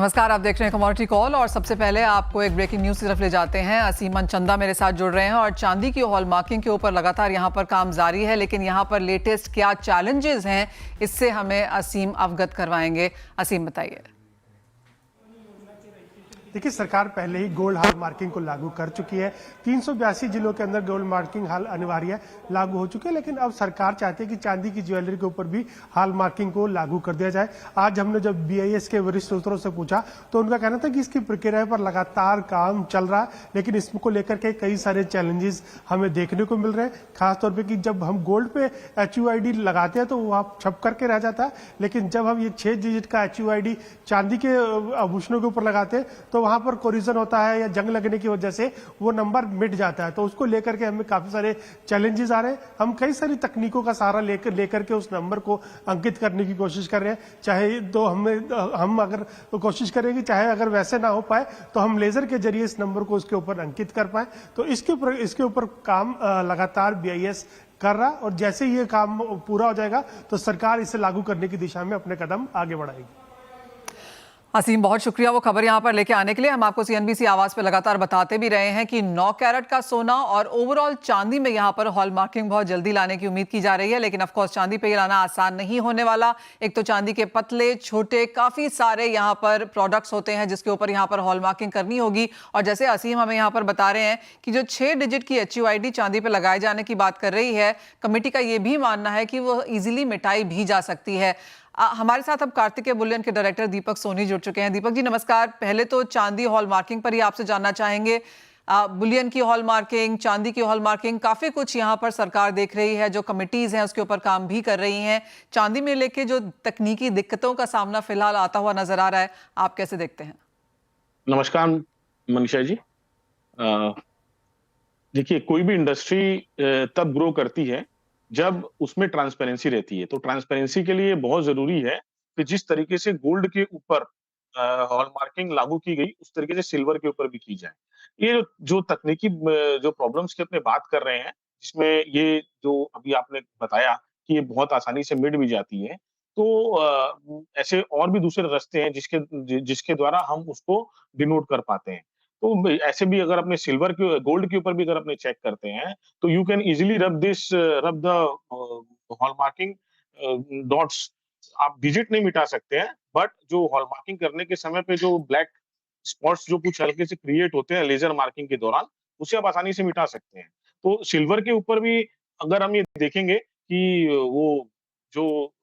नमस्कार, आप देख रहे हैं कमोडिटी कॉल और सबसे पहले आपको एक ब्रेकिंग न्यूज की तरफ ले जाते हैं। असीमन चंदा मेरे साथ जुड़ रहे हैं और चांदी की हॉलमार्किंग के ऊपर लगातार यहां पर काम जारी है, लेकिन यहां पर लेटेस्ट क्या चैलेंजेस हैं इससे हमें असीम अवगत करवाएंगे। असीम बताइए। देखिए, सरकार पहले ही गोल्ड हॉल मार्किंग को लागू कर चुकी है। 382 जिलों के अंदर गोल्ड मार्किंग हाल अनिवार्य लागू हो चुकी है, लेकिन अब सरकार चाहती है कि चांदी की ज्वेलरी के ऊपर भी हॉल मार्किंग को लागू कर दिया जाए। आज हमने जब BIS के वरिष्ठ सूत्रों से पूछा तो उनका कहना था कि इसकी प्रक्रिया पर लगातार काम चल रहा है, लेकिन इसको लेकर के कई सारे चैलेंजेस हमें देखने को मिल रहे हैं। खासतौर पर कि जब हम गोल्ड पे HUID लगाते हैं तो वह छप करके रह जाता है, लेकिन जब हम ये 6 डिजिट का HUID चांदी के आभूषणों के ऊपर लगाते हैं तो वहां पर कोरिजन होता है या जंग लगने की वजह से वो नंबर मिट जाता है। तो उसको लेकर के हमें काफी सारे चैलेंजेस आ रहे हैं। हम कई सारी तकनीकों का सहारा लेकर के उस नंबर को अंकित करने की कोशिश कर रहे हैं। चाहे तो हम अगर कोशिश करेंगे, चाहे अगर वैसे ना हो पाए तो हम लेजर के जरिए इस नंबर को उसके ऊपर अंकित कर पाए। तो इसके ऊपर काम लगातार BIS कर रहा, और जैसे ये काम पूरा हो जाएगा तो सरकार इसे लागू करने की दिशा में अपने कदम आगे बढ़ाएगी। असीम, बहुत शुक्रिया वो खबर यहाँ पर लेके आने के लिए। हम आपको CNBC आवाज पे लगातार बताते भी रहे हैं कि 9 कैरेट का सोना और ओवरऑल चांदी में यहाँ पर हॉल मार्किंग बहुत जल्दी लाने की उम्मीद की जा रही है, लेकिन ऑफ कोर्स चांदी पे ये लाना आसान नहीं होने वाला। एक तो चांदी के पतले छोटे काफी सारे यहाँ पर प्रोडक्ट्स होते हैं जिसके ऊपर यहाँ पर हॉल मार्किंग करनी होगी, और जैसे असीम हमें यहाँ पर बता रहे हैं कि जो 6 डिजिट की HUID चांदी पे लगाए जाने की बात कर रही है, कमेटी का ये भी मानना है कि वो इजिली मिटाई भी जा सकती है। हमारे साथ अब कार्तिकेय बुलियन के डायरेक्टर दीपक सोनी जुड़ चुके हैं। दीपक जी नमस्कार। पहले तो चांदी हॉल मार्किंग पर ही आपसे जानना चाहेंगे। बुलियन की हॉल मार्किंग, चांदी की हॉल मार्किंग, काफी कुछ यहाँ पर सरकार देख रही है, जो कमिटीज हैं उसके ऊपर काम भी कर रही हैं। चांदी में लेके जो तकनीकी दिक्कतों का सामना फिलहाल आता हुआ नजर आ रहा है, आप कैसे देखते हैं? नमस्कार मनीषा जी। देखिए, कोई भी इंडस्ट्री तब ग्रो करती है जब उसमें ट्रांसपेरेंसी रहती है। तो ट्रांसपेरेंसी के लिए बहुत जरूरी है कि जिस तरीके से गोल्ड के ऊपर हॉलमार्किंग लागू की गई, उस तरीके से सिल्वर के ऊपर भी की जाए। ये जो तकनीकी जो प्रॉब्लम्स की अपने बात कर रहे हैं, जिसमें ये जो अभी आपने बताया कि ये बहुत आसानी से मिट भी जाती है, तो ऐसे और भी दूसरे रास्ते हैं जिसके द्वारा हम उसको डिनोट कर पाते हैं। तो ऐसे भी अगर अपने गोल्ड के ऊपर भी अगर अपने चेक करते हैं, तो यू कैन इजीली रब द हॉलमार्किंग डॉट्स। आप डिजिट नहीं मिटा सकते हैं, बट जो हॉलमार्किंग करने के समय पे जो ब्लैक स्पॉट्स जो कुछ हल्के से क्रिएट होते हैं लेजर मार्किंग के दौरान, उसे आप आसानी से मिटा सकते हैं। तो सिल्वर के ऊपर भी अगर हम ये देखेंगे कि वो जो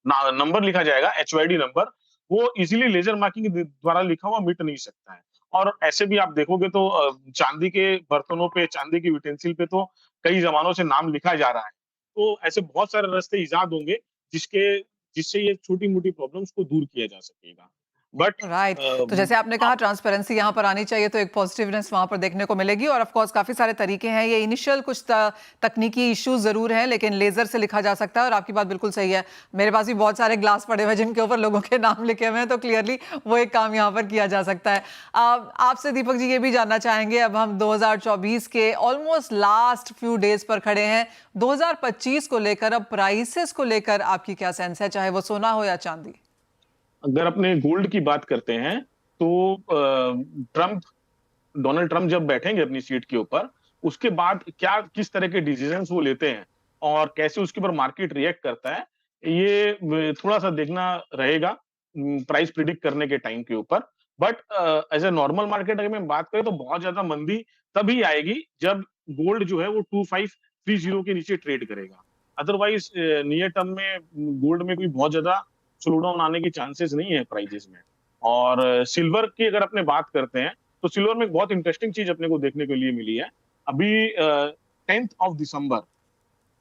नंबर लिखा जाएगा, HUID नंबर, वो इजीली लेजर मार्किंग के द्वारा लिखा हुआ मिट नहीं सकता है। और ऐसे भी आप देखोगे तो चांदी के बर्तनों पे, चांदी की यूटेंसिल पे तो कई जमानों से नाम लिखा जा रहा है। तो ऐसे बहुत सारे रास्ते इजाद होंगे जिससे ये छोटी-मोटी प्रॉब्लम्स को दूर किया जा सकेगा। But right. तो जैसे आपने कहा ट्रांसपेरेंसी यहाँ पर आनी चाहिए, तो एक पॉजिटिवनेस वहाँ पर देखने को मिलेगी, और ऑफ कोर्स काफी सारे तरीके हैं। ये इनिशियल कुछ तकनीकी इश्यूज जरूर हैं, लेकिन लेजर से लिखा जा सकता है। और आपकी बात बिल्कुल सही है, मेरे पास भी बहुत सारे ग्लास पड़े हुए हैं जिनके ऊपर लोगों के नाम लिखे हुए हैं, तो क्लियरली वो एक काम यहाँ पर किया जा सकता है। आपसे दीपक जी ये भी जानना चाहेंगे, अब हम 2024 के ऑलमोस्ट लास्ट फ्यू डेज पर खड़े हैं। 2025 को लेकर, अब प्राइसेस को लेकर आपकी क्या सेंस है, चाहे वो सोना हो या चांदी? अगर अपने गोल्ड की बात करते हैं तो डोनाल्ड ट्रंप जब बैठेंगे अपनी सीट के ऊपर, उसके बाद किस तरह के डिसीजंस वो लेते हैं और कैसे उसके ऊपर मार्केट रिएक्ट करता है, ये थोड़ा सा देखना रहेगा प्राइस प्रिडिक्ट करने के टाइम के ऊपर। But as a normal market अगर मैं बात करें तो बहुत ज्यादा मंदी तभी आएगी जब गोल्ड जो है वो 2530 के नीचे ट्रेड करेगा। अदरवाइज नियर टर्म में गोल्ड में कोई बहुत ज्यादा स्लो डाउन आने की चांसेस नहीं है प्राइजेस में। और सिल्वर की अगर अपने बात करते हैं तो सिल्वर में एक बहुत इंटरेस्टिंग चीज अपने को देखने के लिए मिली है। अभी 10th of December,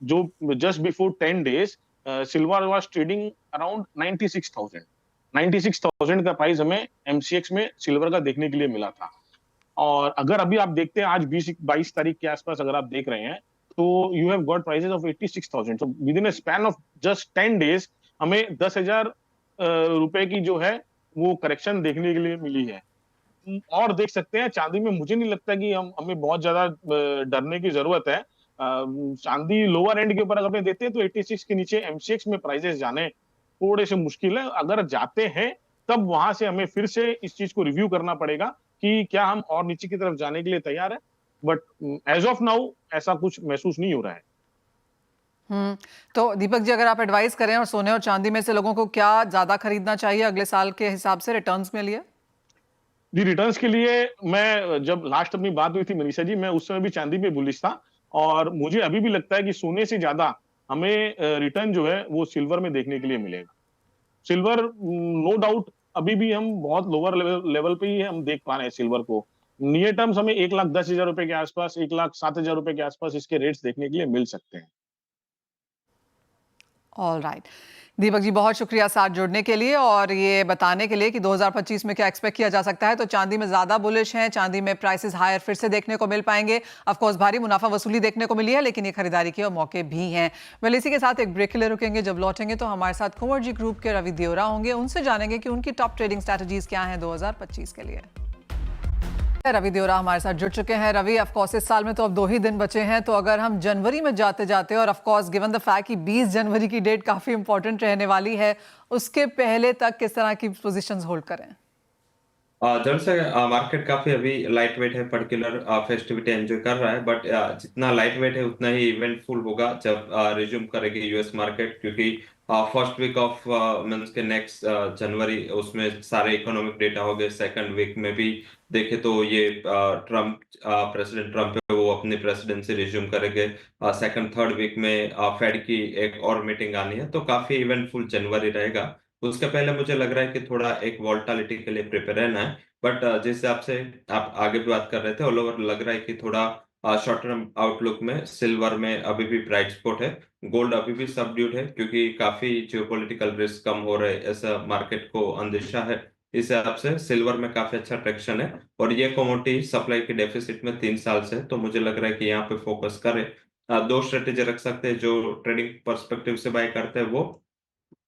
जो just before 10 days, silver was trading around 96,000 का प्राइस हमें MCX में सिल्वर का देखने के लिए मिला था। और अगर अभी आप देखते हैं आज 22 तारीख के आसपास अगर आप देख रहे हैं तो you have got prices of 86,000। So with in a span of just 10 days हमें 10,000 रुपए की जो है वो करेक्शन देखने के लिए मिली है। और देख सकते हैं चांदी में मुझे नहीं लगता कि हमें बहुत ज्यादा डरने की जरूरत है। चांदी लोअर एंड के ऊपर अगर देते हैं तो 86 के नीचे MCX में प्राइसेस जाने थोड़े से मुश्किल है। अगर जाते हैं तब वहां से हमें फिर से इस चीज को रिव्यू करना पड़ेगा कि क्या हम और नीचे की तरफ जाने के लिए तैयार है। बट एज ऑफ नाउ ऐसा कुछ महसूस नहीं हो रहा है। तो दीपक जी, अगर आप एडवाइस करें और सोने और चांदी में से लोगों को क्या ज्यादा खरीदना चाहिए अगले साल के हिसाब से रिटर्न्स में लिए? जी, रिटर्न्स के लिए मैं जब लास्ट अपनी बात हुई थी मनीषा जी, मैं उस समय भी चांदी पे बुलिश था और मुझे अभी भी लगता है कि सोने से ज्यादा हमें रिटर्न जो है वो सिल्वर में देखने के लिए मिलेगा। सिल्वर नो डाउट अभी भी हम बहुत लोअर लेवल पे ही हम देख पा रहे हैं सिल्वर को। नियर टर्म्स हमें 1,10,000 रुपए के आसपास, 1,07,000 रुपए के आसपास इसके रेट्स देखने के लिए मिल सकते हैं। ऑल राइट, दीपक जी बहुत शुक्रिया साथ जुड़ने के लिए और ये बताने के लिए कि 2025 में क्या एक्सपेक्ट किया जा सकता है। तो चांदी में ज्यादा बुलिश हैं, चांदी में प्राइसेस हायर फिर से देखने को मिल पाएंगे। ऑफ कोर्स भारी मुनाफा वसूली देखने को मिली है, लेकिन ये खरीदारी के मौके भी हैं। वेल, इसी के साथ एक ब्रेक के लिए रुकेंगे। जब लौटेंगे तो हमारे साथ कुंवर जी ग्रुप के रवि देओरा होंगे, उनसे जानेंगे कि उनकी टॉप ट्रेडिंग स्ट्रैटेजीज क्या हैं 2025 के लिए। रवि देओरा हमारे साथ जुड़ चुके हैं। रवि, ऑफ कोर्स इस साल में तो अब 2 ही दिन बचे हैं, तो अगर हम जनवरी में जाते जाते और of course given the fact कि 20 जनवरी की डेट काफी इंपॉर्टेंट रहने वाली है, उसके पहले तक किस तरह की पोजीशंस होल्ड करें? जब से मार्केट काफी अभी लाइट वेट है, पर्टिकुलर फेस्टिविटी एंजॉय कर रहा है, बट जितना लाइट वेट है उतना ही इवेंटफुल होगा जब रिज्यूम करेगी यूएस मार्केट, क्योंकि फर्स्ट वीक ऑफ मींस के नेक्स्ट जनवरी उसमें सारे इकोनॉमिक डेटा हो गए। सेकंड वीक में भी देखे तो ये ट्रम्प प्रेसिडेंट ट्रम्प है वो अपनी प्रेसिडेंसी रिज्यूम करेंगे। सेकंड थर्ड वीक में फेड की एक और मीटिंग आनी है, तो काफी इवेंटफुल जनवरी रहेगा। उसके पहले मुझे लग रहा है कि थोड़ा एक वॉल्टालिटी के लिए प्रिपेयर रहना है। बट जिस हिसाब से आप आगे भी बात कर रहे थे, ऑल ओवर लग रहा है कि थोड़ा शॉर्ट टर्म आउटलुक में सिल्वर में अभी भी ब्राइट स्पॉट है। गोल्ड अभी भी सबड्यूड है क्योंकि काफी जियोपॉलिटिकल रिस्क कम हो रहे, ऐसा मार्केट को अंदेशा है। इस हिसाब से सिल्वर में काफी अच्छा ट्रैक्शन है और ये कमोडिटी सप्लाई के डेफिसिट में 3 साल से, तो मुझे लग रहा है कि यहाँ पे फोकस करें। 2 स्ट्रेटेजी रख सकते हैं जो ट्रेडिंग पर्सपेक्टिव से बाय करते हैं, वो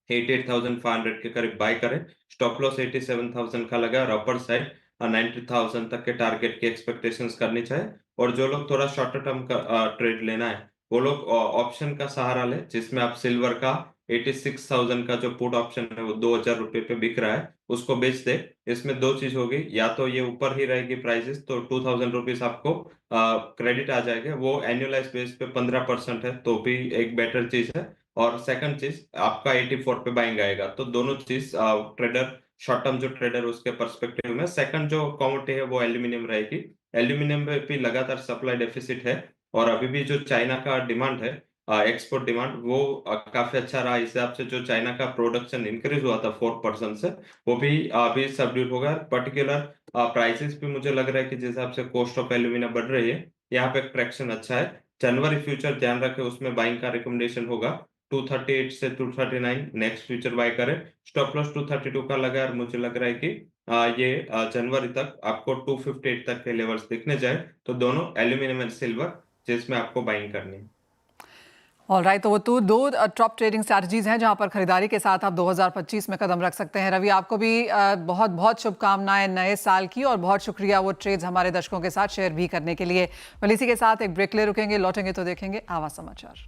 88,500 के करीब बाय करें। स्टॉप लॉस 87,000 का लगा और अपर साइड 90,000 तक के टारगेट की एक्सपेक्टेशंस करनी चाहिए। और जो लोग थोड़ा शॉर्टर टर्म का ट्रेड लेना है, वो लोग ऑप्शन का सहारा ले, जिसमें आप सिल्वर का 86,000 का जो पुट ऑप्शन है वो 2,000 रुपए पे बिक रहा है, उसको बेच दे। इसमें 2 चीज होगी, या तो ये ऊपर ही रहेगी प्राइसेस तो 2,000 रुपीज आपको क्रेडिट आ जाएगा, वो एनुअलाइज बेस पे 15% है, तो भी एक बेटर चीज है। और सेकंड चीज आपका 84 पे बाइंग आएगा, तो दोनों चीज ट्रेडर शॉर्ट टर्म जो ट्रेडर उसके पर्सपेक्टिव में। सेकंड जो कमोडिटी है वो एल्यूमिनियम रहेगी। एल्यूमिनियम पे भी लगातार सप्लाई डेफिसिट है और अभी भी जो चाइना का डिमांड है, एक्सपोर्ट डिमांड, वो काफी अच्छा रहा। इस हिसाब से जो चाइना का प्रोडक्शन इंक्रीज हुआ था 4% से, वो भी अभी सबड्यूट होगा। पर्टिकुलर प्राइसेस भी मुझे लग रहा है कि जिस हिसाब से कॉस्ट ऑफ एल्यूमिनियम बढ़ रही है, यहाँ पे ट्रैक्शन अच्छा है। जनवरी फ्यूचर ध्यान रखें, उसमें बाइंग का रिकमेंडेशन होगा 238 से 239 नेक्स्ट फ्यूचर बाय करें। स्टॉप लॉस 232 का लगा और मुझे लग रहा है कि ये जनवरी तक आपको 258 तक के लेवल्स दिखने जाए, तो दोनों एल्यूमिनियम एंड सिल्वर जिसमें आपको बाइंग करनी है। ऑल राइट, तो वो तो 2 टॉप ट्रेडिंग स्ट्रैटेजीज हैं जहां पर खरीदारी के साथ आप 2025 में कदम रख सकते हैं। रवि, आपको भी बहुत बहुत शुभकामनाएं नए साल की और बहुत शुक्रिया वो ट्रेड्स हमारे दर्शकों के साथ शेयर भी करने के लिए। वल, इसी के साथ एक ब्रेक ले रुकेंगे, लौटेंगे तो देखेंगे आवाज समाचार।